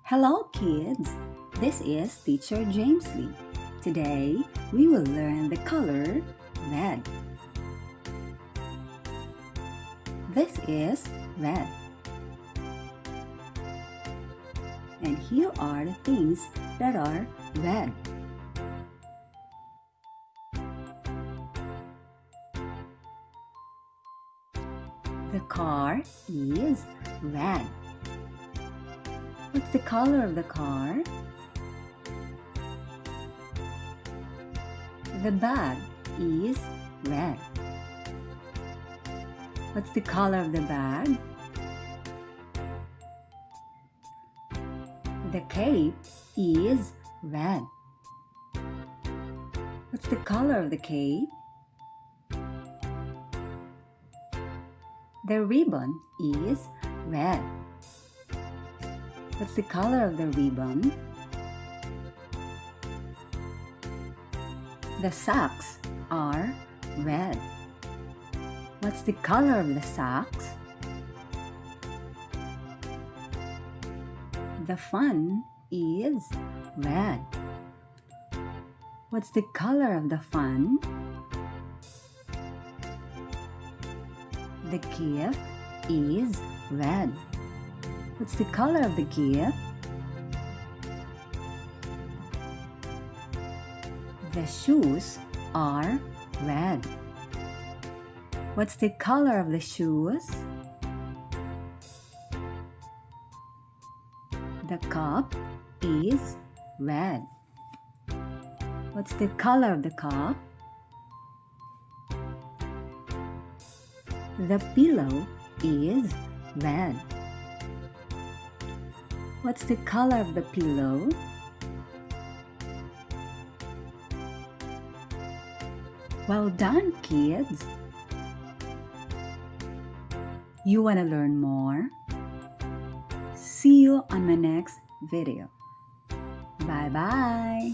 Hello, kids! This is Teacher James Lee. Today, we will learn the color red. This is red. And here are the things that are red. The car is red. What's the color of the car? The bag is red. What's the color of the bag? The cape is red. What's the color of the cape? The ribbon is red. What's the color of the ribbon? The socks are red. What's the color of the socks? The fun is red. What's the color of the fun? The gift is red. What's the color of the gift? The shoes are red. What's the color of the shoes? The cup is red. What's the color of the cup? The pillow is red. What's the color of the pillow? Well done, kids! You want to learn more? See you on my next video. Bye-bye!